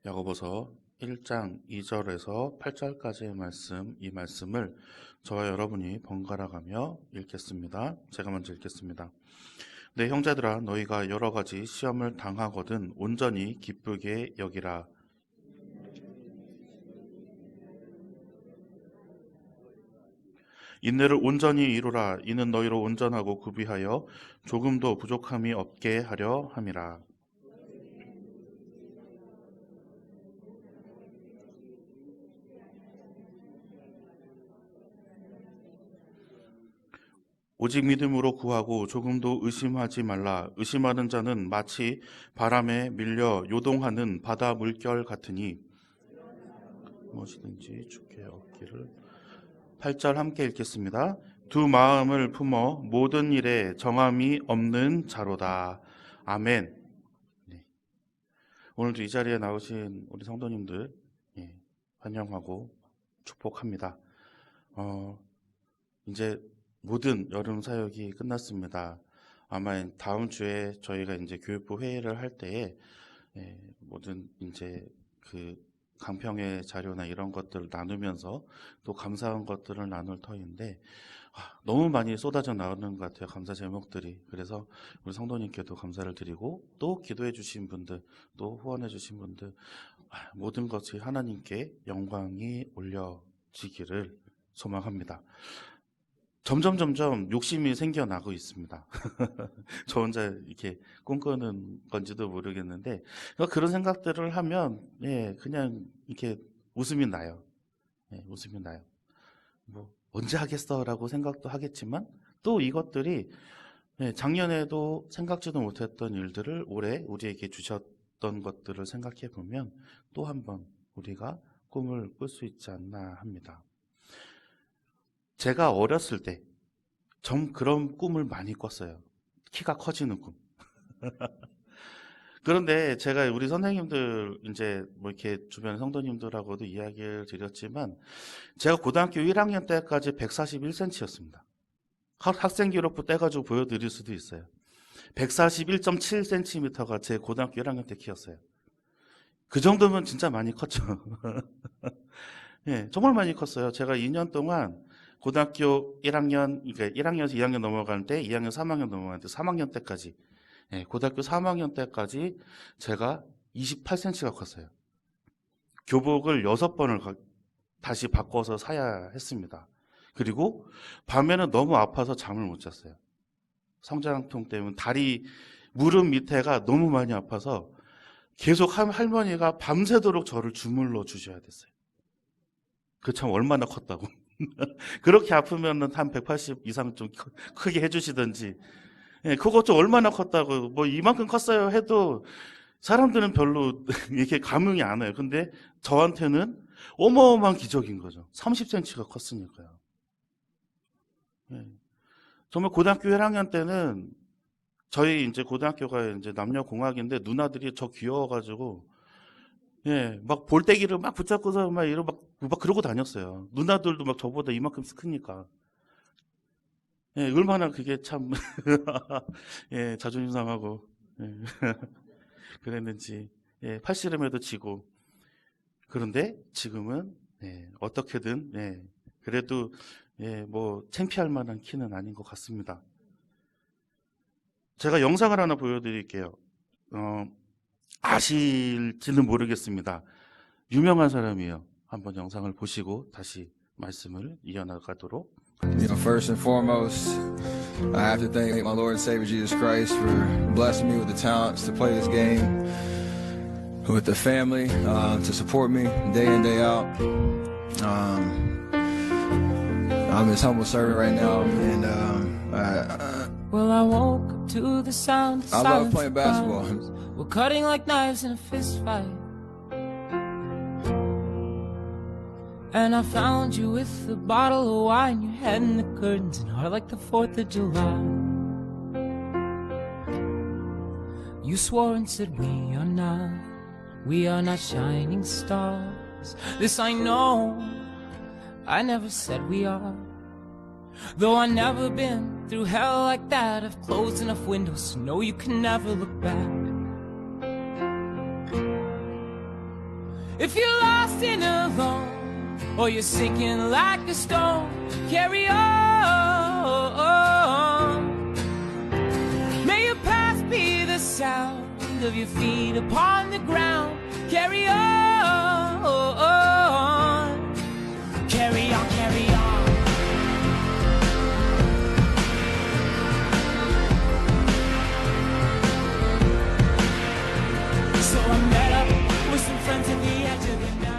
야고보서 1장 2절에서 8절까지의 말씀, 이 말씀을 저와 여러분이 번갈아 가며 읽겠습니다. 제가 먼저 읽겠습니다. 내 형제들아, 너희가 여러 가지 시험을 당하거든 온전히 기쁘게 여기라. 인내를 온전히 이루라. 이는 너희로 온전하고 구비하여 조금도 부족함이 없게 하려 함이라. 오직 믿음으로 구하고 조금도 의심하지 말라. 의심하는 자는 마치 바람에 밀려 요동하는 바다 물결 같으니 무엇이든지 주께 얻기를. 8절 함께 읽겠습니다. 두 마음을 품어 모든 일에 정함이 없는 자로다. 아멘. 네. 오늘도 이 자리에 나오신 우리 성도님들 환영하고 축복합니다. 이제 모든 여름 사역이 끝났습니다. 아마 다음 주에 저희가 이제 교육부 회의를 할 때에 모든 이제 그 강평의 자료나 이런 것들을 나누면서 또 감사한 것들을 나눌 터인데 너무 많이 쏟아져 나오는 것 같아요. 감사 제목들이. 그래서 우리 성도님께도 감사를 드리고 또 기도해 주신 분들, 또 후원해 주신 분들, 모든 것이 하나님께 영광이 올려지기를 소망합니다. 점점 욕심이 생겨나고 있습니다. 저 혼자 이렇게 꿈꾸는 건지도 모르겠는데 그런 생각들을 하면 그냥 이렇게 웃음이 나요. 웃음이 나요. 뭐 언제 하겠어라고 생각도 하겠지만 또 이것들이 작년에도 생각지도 못했던 일들을 올해 우리에게 주셨던 것들을 생각해 보면 또 한 번 우리가 꿈을 꿀 수 있지 않나 합니다. 제가 어렸을 때 좀 그런 꿈을 많이 꿨어요. 키가 커지는 꿈. 그런데 제가 우리 선생님들 이제 뭐 이렇게 주변 성도님들하고도 이야기를 드렸지만 제가 고등학교 1학년 때까지 141cm였습니다. 학생 기록부 떼가지고 보여드릴 수도 있어요. 141.7cm가 제 고등학교 1학년 때 키였어요. 그 정도면 진짜 많이 컸죠. 정말 많이 컸어요. 제가 2년 동안 고등학교 1학년, 그러니까 1학년에서 2학년 넘어갈 때, 2학년, 3학년 넘어갈 때, 3학년 때까지, 고등학교 3학년 때까지 제가 28cm가 컸어요. 교복을 6번을 다시 바꿔서 사야 했습니다. 그리고 밤에는 너무 아파서 잠을 못 잤어요. 성장통 때문에 다리, 무릎 밑에가 너무 많이 아파서 계속 할머니가 밤새도록 저를 주물러 주셔야 됐어요. 그 참 얼마나 컸다고. 그렇게 아프면은 한 180 이상 좀 크게 해주시든지. 그거 좀 얼마나 컸다고. 뭐 이만큼 컸어요 해도 사람들은 별로 이렇게 감흥이 안 와요. 근데 저한테는 어마어마한 기적인 거죠. 30cm가 컸으니까요. 정말 고등학교 1학년 때는 저희 이제 고등학교가 이제 남녀공학인데 누나들이 저 귀여워가지고 막 볼때기를 막 붙잡고서 막 그러고 다녔어요. 누나들도 막 저보다 이만큼 크니까. 얼마나 그게 참, 자존심 상하고, 그랬는지. 팔씨름에도 지고. 그런데 지금은, 어떻게든, 그래도, 뭐, 창피할 만한 키는 아닌 것 같습니다. 제가 영상을 하나 보여드릴게요. 아실지는 모르겠습니다. 유명한 사람이에요. 한번 영상을 보시고 다시 말씀을 이어나가도록. First and foremost, I have to thank my Lord and Savior Jesus Christ for blessing me with the talents to play this game, with the family to support me day in, day out. I'm his humble servant right now, and well, I woke up to the sound of I love playing basketball. We're cutting like knives in a fist fight. And I found you with a bottle of wine, your head in the curtains, and heart like the 4th of July. You swore and said we are not shining stars. This I know, I never said we are. Though I never been through hell like that, I've closed enough windows to know you can never look back. If you're lost and alone, or you're sinking like a stone, carry on. May your path be the sound of your feet upon the ground. Carry on. Carry on, carry on. So I met up with some friends at the edge of the night.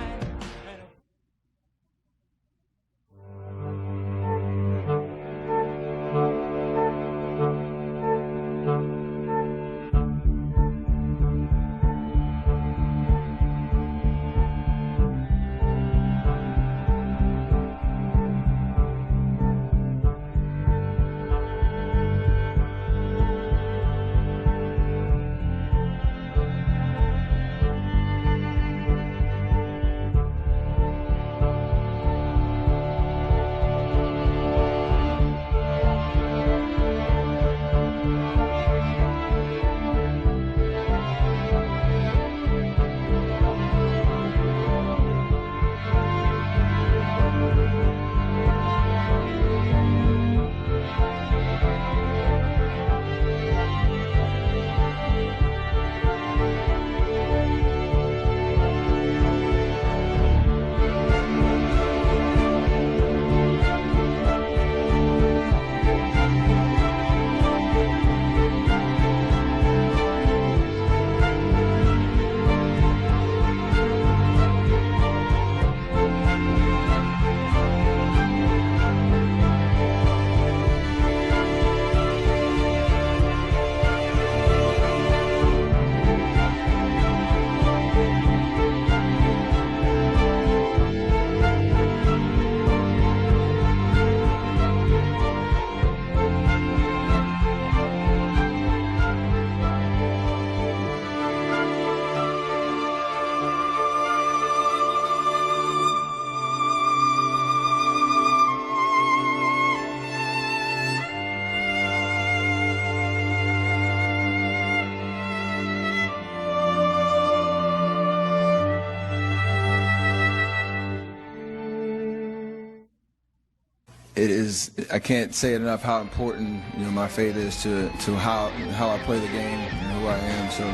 It is, I can't say it enough how important, my faith is to how I play the game and who I am. So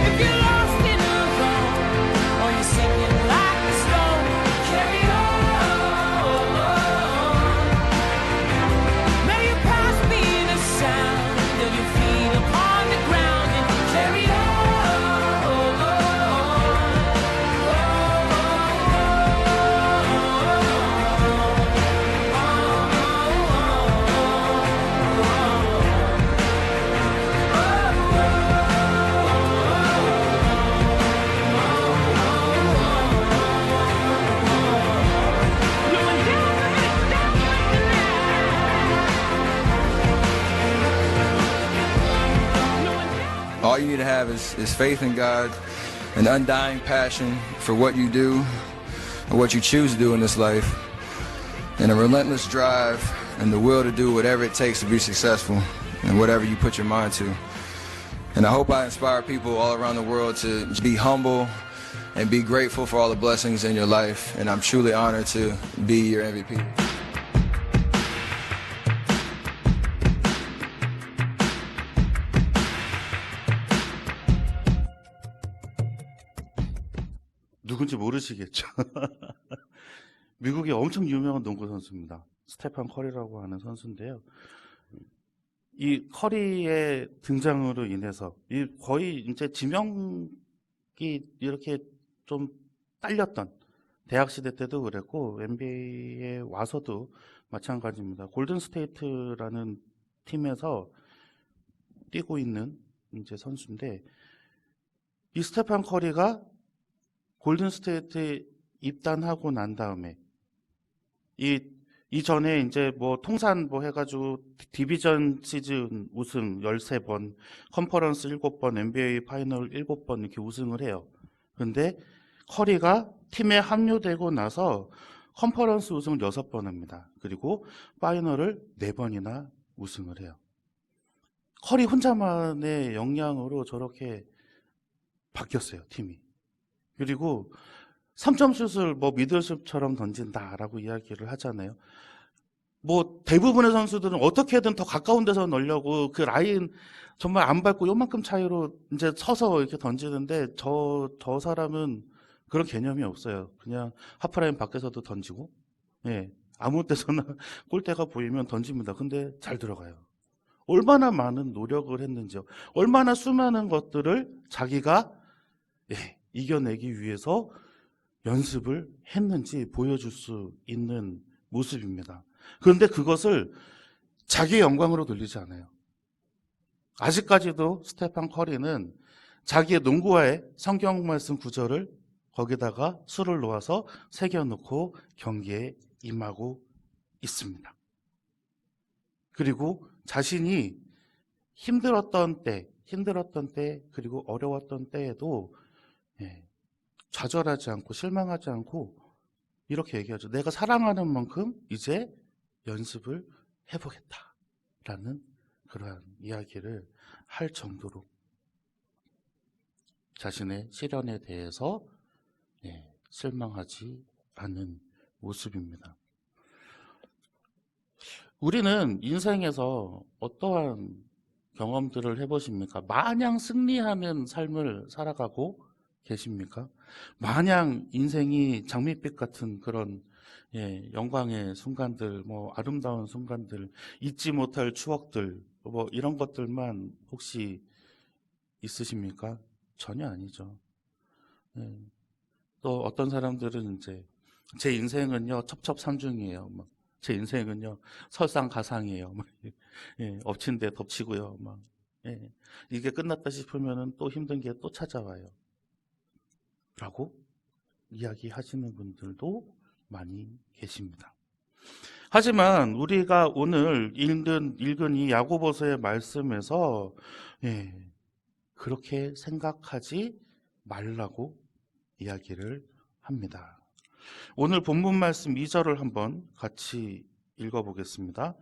If you're lost and alone, or you're sinking like a stone, carry on. May your past be the sound of your feet upon the ground, and carry all you need to have is faith in God, an undying passion for what you do and what you choose to do in this life, and a relentless drive and the will to do whatever it takes to be successful in whatever you put your mind to. And I hope I inspire people all around the world to be humble and be grateful for all the blessings in your life. And I'm truly honored to be your MVP. 누군지 모르시겠죠? 미국의 엄청 유명한 농구 선수입니다. 스테판 커리라고 하는 선수인데요. 이 커리의 등장으로 인해서 거의 이제 지명이 이렇게 좀 딸렸던, 대학 시대 때도 그랬고 NBA에 와서도 마찬가지입니다. 골든 스테이트라는 팀에서 뛰고 있는 이제 선수인데, 이 스테판 커리가 골든 스테이트에 입단하고 난 다음에 이전에 이제 뭐 통산 뭐 해가지고 디비전 시즌 우승 13번, 컨퍼런스 7번, NBA 파이널 7번 이렇게 우승을 해요. 근데 커리가 팀에 합류되고 나서 컨퍼런스 우승을 6번 합니다. 그리고 파이널을 4번이나 우승을 해요. 커리 혼자만의 역량으로 저렇게 바뀌었어요, 팀이. 그리고 3점 슛을 뭐 미들슛처럼 던진다라고 이야기를 하잖아요. 뭐 대부분의 선수들은 어떻게든 더 가까운 데서 넣으려고 그 라인 정말 안 밟고 요만큼 차이로 이제 서서 이렇게 던지는데 저 사람은 그런 개념이 없어요. 그냥 하프라인 밖에서도 던지고, 예, 아무 데서나 골대가 보이면 던집니다. 근데 잘 들어가요. 얼마나 많은 노력을 했는지요. 얼마나 수많은 것들을 자기가 이겨내기 위해서 연습을 했는지 보여줄 수 있는 모습입니다. 그런데 그것을 자기의 영광으로 돌리지 않아요. 아직까지도 스테판 커리는 자기의 농구화에 성경 말씀 구절을 거기다가 수를 놓아서 새겨놓고 경기에 임하고 있습니다. 그리고 자신이 힘들었던 때 그리고 어려웠던 때에도 좌절하지 않고 실망하지 않고 이렇게 얘기하죠. 내가 사랑하는 만큼 이제 연습을 해보겠다라는 그러한 이야기를 할 정도로 자신의 시련에 대해서 실망하지 않은 모습입니다. 우리는 인생에서 어떠한 경험들을 해보십니까? 마냥 승리하는 삶을 살아가고 계십니까? 마냥 인생이 장밋빛 같은 그런 영광의 순간들, 뭐 아름다운 순간들, 잊지 못할 추억들, 뭐 이런 것들만 혹시 있으십니까? 전혀 아니죠. 또 어떤 사람들은 이제 제 인생은요 첩첩산중이에요. 막 제 인생은요 설상가상이에요. 막 엎친 데 덮치고요. 막 이게 끝났다 싶으면은 또 힘든 게 또 찾아와요. 라고 이야기하시는 분들도 많이 계십니다. 하지만 우리가 오늘 읽은 이 야고보서의 말씀에서 그렇게 생각하지 말라고 이야기를 합니다. 오늘 본문 말씀 2절을 한번 같이 읽어보겠습니다.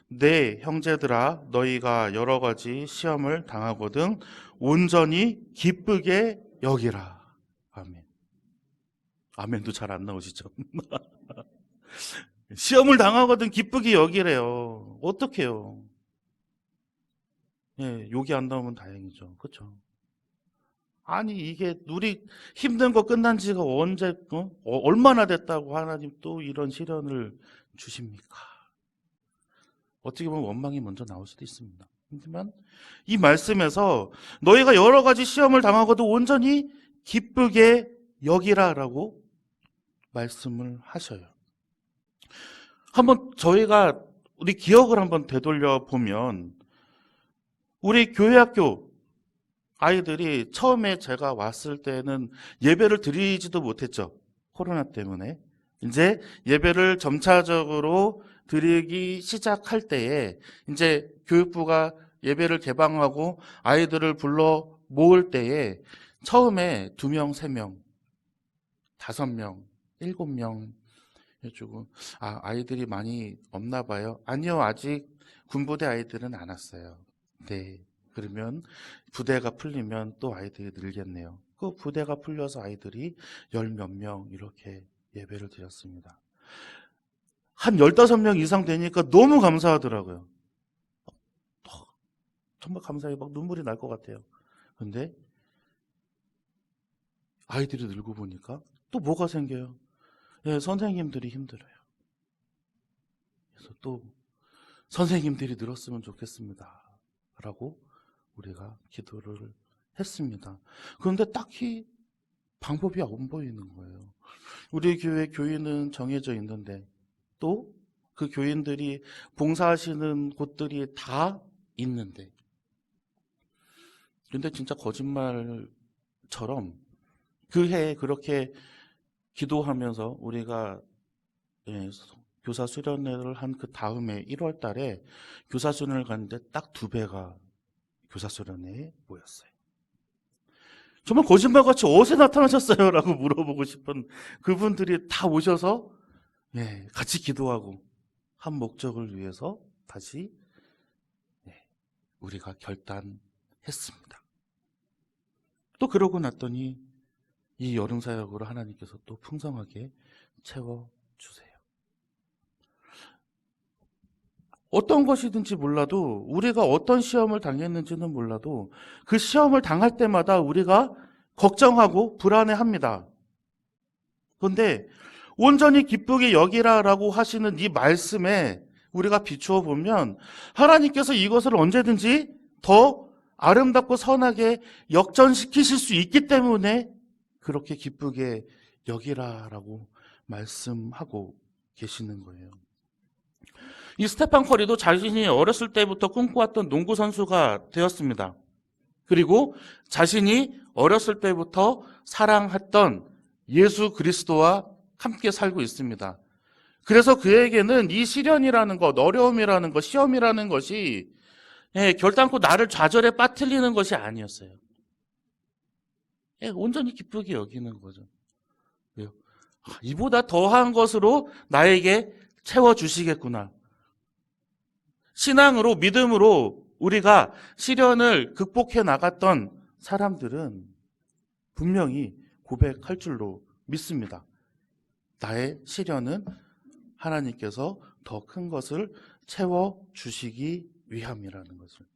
네, 형제들아, 너희가 여러 가지 시험을 당하거든 온전히 기쁘게 여기라. 아멘. 아멘도 잘 안 나오시죠? 시험을 당하거든 기쁘게 여기래요. 어떡해요? 욕이 안 나오면 다행이죠. 그렇죠? 아니 이게 우리 힘든 거 끝난 지가 언제 얼마나 됐다고 하나님 또 이런 시련을 주십니까? 어떻게 보면 원망이 먼저 나올 수도 있습니다. 하지만 이 말씀에서 너희가 여러 가지 시험을 당하고도 온전히 기쁘게 여기라라고 말씀을 하셔요. 한번 저희가 우리 기억을 한번 되돌려 보면 우리 교회학교 아이들이 처음에 제가 왔을 때는 예배를 드리지도 못했죠. 코로나 때문에. 이제 예배를 점차적으로 드리기 시작할 때에 이제 교육부가 예배를 개방하고 아이들을 불러 모을 때에 처음에 2명, 3명, 5명, 7명 해주고 아이들이 많이 없나 봐요. 아니요, 아직 군부대 아이들은 안 왔어요. 네. 그러면 부대가 풀리면 또 아이들이 늘겠네요. 그 부대가 풀려서 아이들이 10몇 명 이렇게 예배를 드렸습니다. 한 15명 이상 되니까 너무 감사하더라고요. 정말 감사해요. 막 눈물이 날 것 같아요. 근데 아이들이 늘고 보니까 또 뭐가 생겨요? 선생님들이 힘들어요. 그래서 또 선생님들이 늘었으면 좋겠습니다. 라고 우리가 기도를 했습니다. 그런데 딱히 방법이 안 보이는 거예요. 우리 교회 교인은 정해져 있는데 또 그 교인들이 봉사하시는 곳들이 다 있는데 근데 진짜 거짓말처럼 그 해에 그렇게 기도하면서 우리가 교사 수련회를 한 그 다음에 1월 달에 교사 수련회를 갔는데 딱 2배가 교사 수련회에 모였어요. 정말 거짓말같이 어디서 나타나셨어요? 라고 물어보고 싶은 그분들이 다 오셔서 같이 기도하고 한 목적을 위해서 다시 우리가 결단했습니다. 또 그러고 났더니 이 여름 사역으로 하나님께서 또 풍성하게 채워주세요. 어떤 것이든지 몰라도 우리가 어떤 시험을 당했는지는 몰라도 그 시험을 당할 때마다 우리가 걱정하고 불안해합니다. 그런데 온전히 기쁘게 여기라라고 하시는 이 말씀에 우리가 비추어 보면 하나님께서 이것을 언제든지 더 아름답고 선하게 역전시키실 수 있기 때문에 그렇게 기쁘게 여기라라고 말씀하고 계시는 거예요. 이 스테판 커리도 자신이 어렸을 때부터 꿈꿔왔던 농구 선수가 되었습니다. 그리고 자신이 어렸을 때부터 사랑했던 예수 그리스도와 함께 살고 있습니다. 그래서 그에게는 이 시련이라는 것, 어려움이라는 것, 시험이라는 것이 결단코 나를 좌절에 빠뜨리는 것이 아니었어요. 온전히 기쁘게 여기는 거죠. 왜요? 이보다 더한 것으로 나에게 채워주시겠구나. 신앙으로, 믿음으로 우리가 시련을 극복해 나갔던 사람들은 분명히 고백할 줄로 믿습니다. 나의 시련은 하나님께서 더 큰 것을 채워주시기 위함이라는 것을.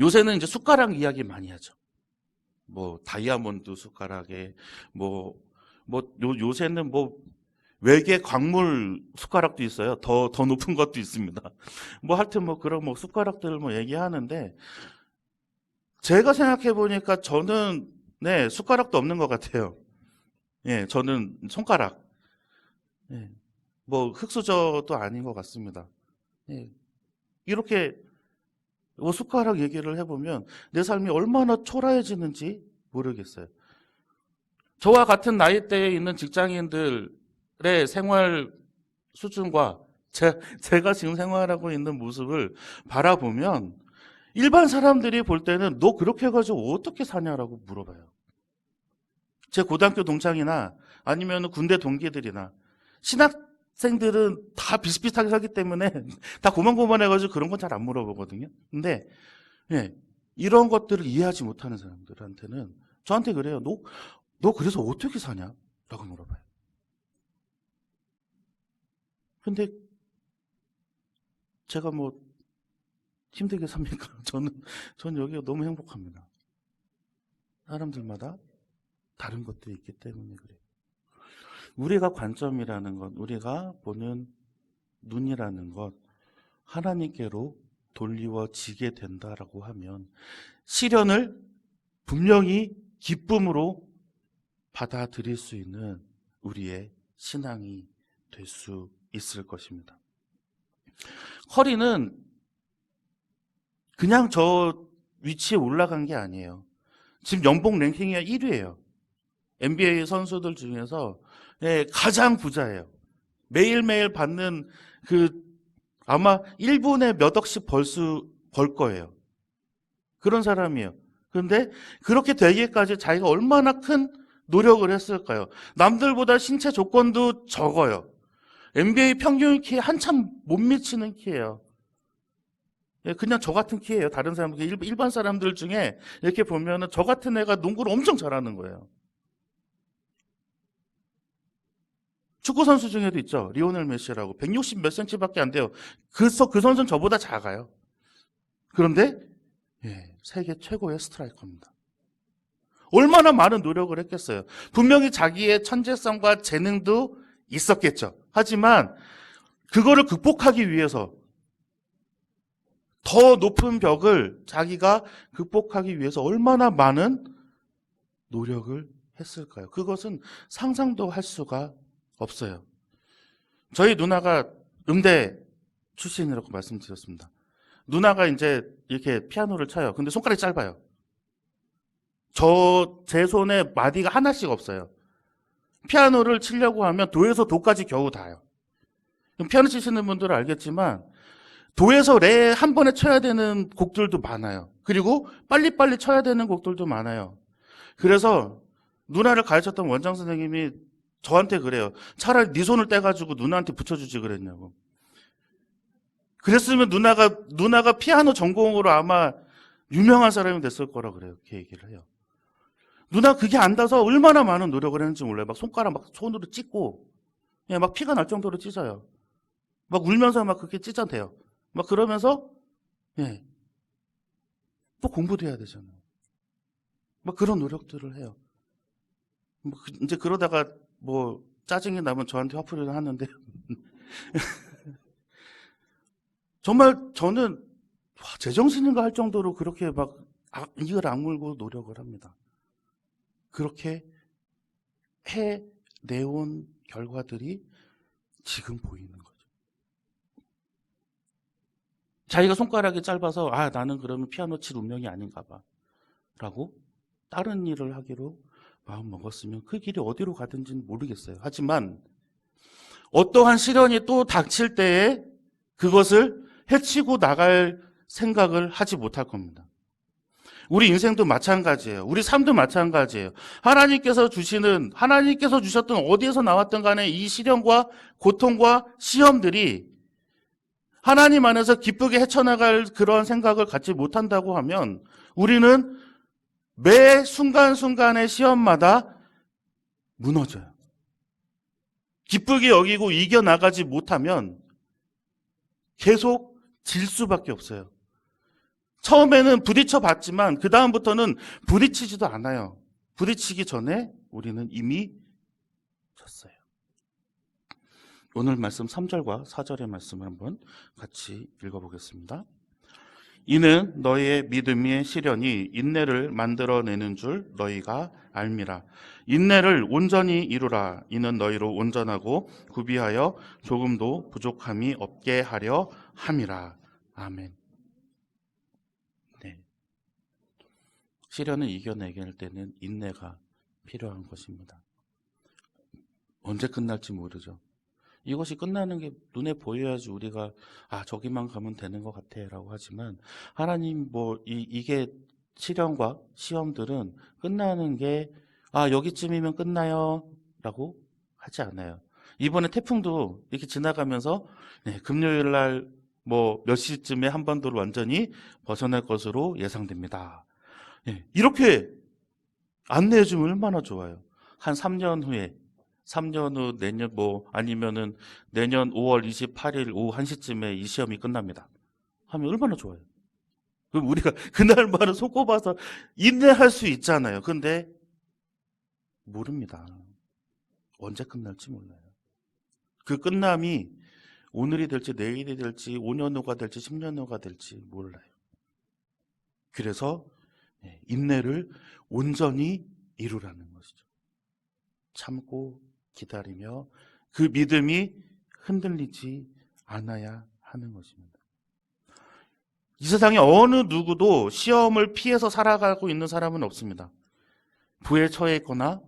요새는 이제 숟가락 이야기 많이 하죠. 다이아몬드 숟가락에, 요새는 외계 광물 숟가락도 있어요. 더 높은 것도 있습니다. 하여튼 그런 숟가락들을 얘기하는데, 제가 생각해 보니까 저는, 숟가락도 없는 것 같아요. 저는 손가락. 흙수저도 아닌 것 같습니다. 이렇게 숟가락 얘기를 해보면 내 삶이 얼마나 초라해지는지 모르겠어요. 저와 같은 나이대에 있는 직장인들의 생활 수준과 제가 지금 생활하고 있는 모습을 바라보면 일반 사람들이 볼 때는 너 그렇게 해가지고 어떻게 사냐라고 물어봐요. 제 고등학교 동창이나 아니면 군대 동기들이나 신학생들은 다 비슷비슷하게 살기 때문에 다 고만고만해가지고 그런 건 잘 안 물어보거든요. 근데 이런 것들을 이해하지 못하는 사람들한테는 저한테 그래요. 너 그래서 어떻게 사냐? 라고 물어봐요. 근데 제가 힘들게 삽니까? 저는 여기가 너무 행복합니다. 사람들마다 다른 것도 있기 때문에 그래요. 우리가 관점이라는 것, 우리가 보는 눈이라는 것, 하나님께로 돌리워지게 된다라고 하면 시련을 분명히 기쁨으로 받아들일 수 있는 우리의 신앙이 될 수 있을 것입니다. 커리는 그냥 저 위치에 올라간 게 아니에요. 지금 연봉 랭킹이 1위예요. NBA 선수들 중에서 가장 부자예요. 매일매일 받는 아마 1분에 몇 억씩 벌 거예요. 그런 사람이에요. 그런데 그렇게 되기까지 자기가 얼마나 큰 노력을 했을까요? 남들보다 신체 조건도 적어요. NBA 평균 키에 한참 못 미치는 키예요. 그냥 저 같은 키예요. 다른 사람들, 일반 사람들 중에 이렇게 보면은 저 같은 애가 농구를 엄청 잘하는 거예요. 축구 선수 중에도 있죠. 리오넬 메시라고 160 몇 센치밖에 안 돼요. 그 선수는 저보다 작아요. 그런데 세계 최고의 스트라이커입니다. 얼마나 많은 노력을 했겠어요. 분명히 자기의 천재성과 재능도 있었겠죠. 하지만 그거를 극복하기 위해서 더 높은 벽을 자기가 극복하기 위해서 얼마나 많은 노력을 했을까요? 그것은 상상도 할 수가 없어요. 저희 누나가 음대 출신이라고 말씀드렸습니다. 누나가 이제 이렇게 피아노를 쳐요. 근데 손가락이 짧아요. 제 손에 마디가 하나씩 없어요. 피아노를 치려고 하면 도에서 도까지 겨우 닿아요. 피아노 치시는 분들은 알겠지만 도에서 레 한 번에 쳐야 되는 곡들도 많아요. 그리고 빨리빨리 쳐야 되는 곡들도 많아요. 그래서 누나를 가르쳤던 원장 선생님이 저한테 그래요. 차라리 네 손을 떼가지고 누나한테 붙여주지 그랬냐고. 그랬으면 누나가 피아노 전공으로 아마 유명한 사람이 됐을 거라 그래요. 그렇게 얘기를 해요. 누나 그게 안 닿아서 얼마나 많은 노력을 했는지 몰라요. 막 손가락 막 손으로 찢고, 예, 막 피가 날 정도로 찢어요. 막 울면서 막 그렇게 찢어대요. 막 그러면서, 예, 또 공부도 해야 되잖아요. 막 그런 노력들을 해요. 이제 그러다가 뭐 짜증이 나면 저한테 화풀이를 하는데 정말 저는 제정신인가 할 정도로 그렇게 막 이걸 악물고 노력을 합니다. 그렇게 해내온 결과들이 지금 보이는 거죠. 자기가 손가락이 짧아서 나는 그러면 피아노 칠 운명이 아닌가 봐 라고 다른 일을 하기로 마음 먹었으면 그 길이 어디로 가든지는 모르겠어요. 하지만 어떠한 시련이 또 닥칠 때에 그것을 해치고 나갈 생각을 하지 못할 겁니다. 우리 인생도 마찬가지예요. 우리 삶도 마찬가지예요. 하나님께서 주셨던 어디에서 나왔든 간에 이 시련과 고통과 시험들이 하나님 안에서 기쁘게 헤쳐나갈 그런 생각을 갖지 못한다고 하면 우리는 매 순간순간의 시험마다 무너져요. 기쁘게 여기고 이겨나가지 못하면 계속 질 수밖에 없어요. 처음에는 부딪혀 봤지만 그 다음부터는 부딪히지도 않아요. 부딪히기 전에 우리는 이미 졌어요. 오늘 말씀 3절과 4절의 말씀을 한번 같이 읽어보겠습니다. 이는 너희의 믿음의 시련이 인내를 만들어내는 줄 너희가 알미라. 인내를 온전히 이루라. 이는 너희로 온전하고 구비하여 조금도 부족함이 없게 하려 함이라. 아멘. 네. 시련을 이겨내게 때는 인내가 필요한 것입니다. 언제 끝날지 모르죠. 이것이 끝나는 게 눈에 보여야지 우리가 저기만 가면 되는 것 같아 라고 하지만 하나님 이게 시련과 시험들은 끝나는 게 여기쯤이면 끝나요 라고 하지 않아요. 이번에 태풍도 이렇게 지나가면서 금요일 날 몇 시쯤에 한반도를 완전히 벗어날 것으로 예상됩니다. 이렇게 안내해 주면 얼마나 좋아요. 한 3년 후에 3년 후 내년 아니면은 내년 5월 28일 오후 1시쯤에 이 시험이 끝납니다. 하면 얼마나 좋아요. 그럼 우리가 그날만은 손꼽아서 인내할 수 있잖아요. 근데 모릅니다. 언제 끝날지 몰라요. 그 끝남이 오늘이 될지 내일이 될지 5년 후가 될지 10년 후가 될지 몰라요. 그래서 인내를 온전히 이루라는 것이죠. 참고 기다리며 그 믿음이 흔들리지 않아야 하는 것입니다. 이 세상에 어느 누구도 시험을 피해서 살아가고 있는 사람은 없습니다. 부에 처해 있거나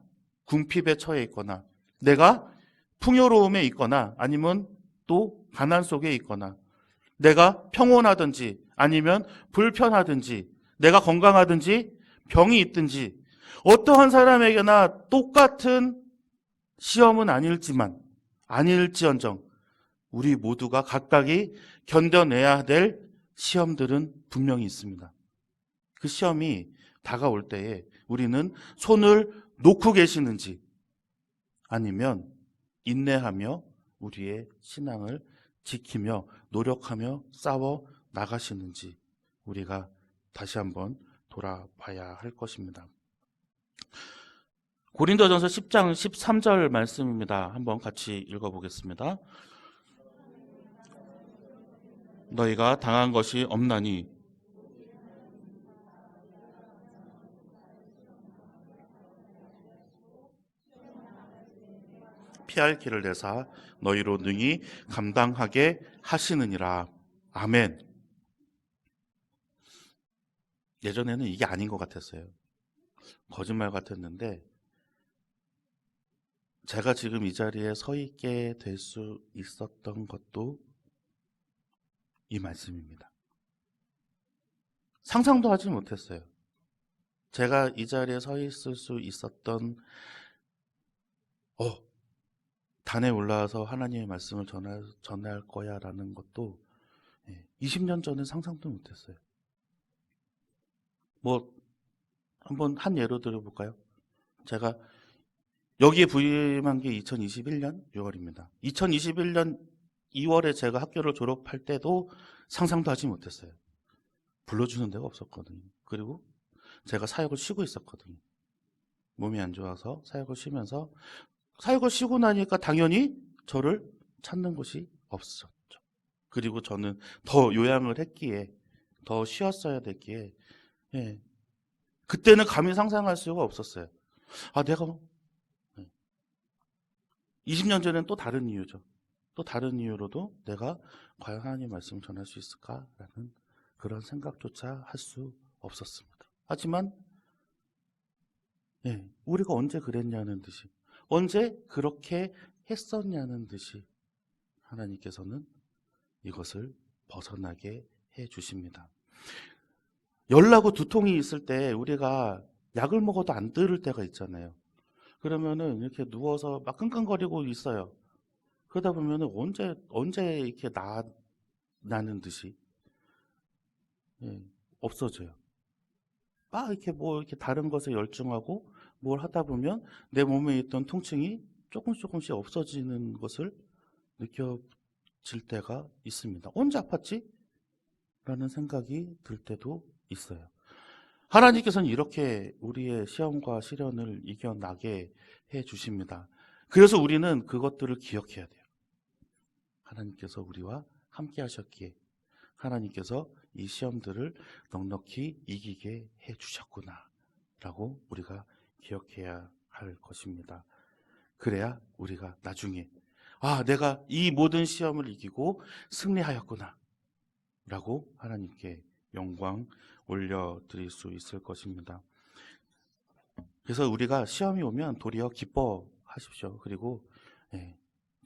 궁핍에 처해 있거나 내가 풍요로움에 있거나 아니면 또 가난 속에 있거나 내가 평온하든지 아니면 불편하든지 내가 건강하든지 병이 있든지 어떠한 사람에게나 똑같은 시험은 아닐지언정 우리 모두가 각각이 견뎌내야 될 시험들은 분명히 있습니다. 그 시험이 다가올 때에 우리는 손을 놓고 계시는지 아니면 인내하며 우리의 신앙을 지키며 노력하며 싸워 나가시는지 우리가 다시 한번 돌아봐야 할 것입니다. 고린도전서 10장 13절 말씀입니다. 한번 같이 읽어보겠습니다. 너희가 당한 것이 없나니 피할 길을 내사 너희로 능히 감당하게 하시느니라. 아멘. 예전에는 이게 아닌 것 같았어요. 거짓말 같았는데 제가 지금 이 자리에 서 있게 될 수 있었던 것도 이 말씀입니다. 상상도 하지 못했어요. 제가 이 자리에 서 있을 수 있었던 단에 올라와서 하나님의 말씀을 전할 거야 라는 것도 20년 전에 상상도 못했어요. 뭐 한번 한 예로 들어볼까요? 제가 여기에 부임한 게 2021년 6월입니다. 2021년 2월에 제가 학교를 졸업할 때도 상상도 하지 못했어요. 불러주는 데가 없었거든요. 그리고 제가 사역을 쉬고 있었거든요. 몸이 안 좋아서 사역을 쉬면서 사역을 쉬고 나니까 당연히 저를 찾는 곳이 없었죠. 그리고 저는 더 요양을 했기에 더 쉬었어야 됐기에 그때는 감히 상상할 수가 없었어요. 내가 20년 전에는 또 다른 이유죠. 또 다른 이유로도 내가 과연 하나님 말씀을 전할 수 있을까라는 그런 생각조차 할 수 없었습니다. 하지만 우리가 언제 그랬냐는 듯이, 언제 그렇게 했었냐는 듯이 하나님께서는 이것을 벗어나게 해 주십니다. 열나고 두통이 있을 때 우리가 약을 먹어도 안 들을 때가 있잖아요. 그러면은 이렇게 누워서 막 끙끙거리고 있어요. 그러다 보면은 언제 이렇게 나는 듯이 없어져요. 막 이렇게 이렇게 다른 것에 열중하고 뭘 하다 보면 내 몸에 있던 통증이 조금씩 없어지는 것을 느껴질 때가 있습니다. 언제 아팠지? 라는 생각이 들 때도 있어요. 하나님께서는 이렇게 우리의 시험과 시련을 이겨나게 해 주십니다. 그래서 우리는 그것들을 기억해야 돼요. 하나님께서 우리와 함께 하셨기에 하나님께서 이 시험들을 넉넉히 이기게 해 주셨구나 라고 우리가 기억해야 할 것입니다. 그래야 우리가 나중에 내가 이 모든 시험을 이기고 승리하였구나 라고 하나님께 영광 올려드릴 수 있을 것입니다. 그래서 우리가 시험이 오면 도리어 기뻐하십시오. 그리고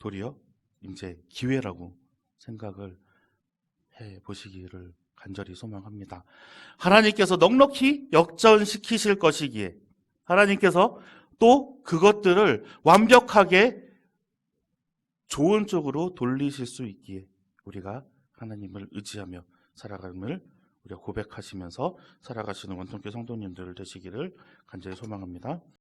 도리어 이제 기회라고 생각을 해 보시기를 간절히 소망합니다. 하나님께서 넉넉히 역전시키실 것이기에 하나님께서 또 그것들을 완벽하게 좋은 쪽으로 돌리실 수 있기에 우리가 하나님을 의지하며 살아감을 우리가 고백하시면서 살아가시는 원통교 성도님들 되시기를 간절히 소망합니다.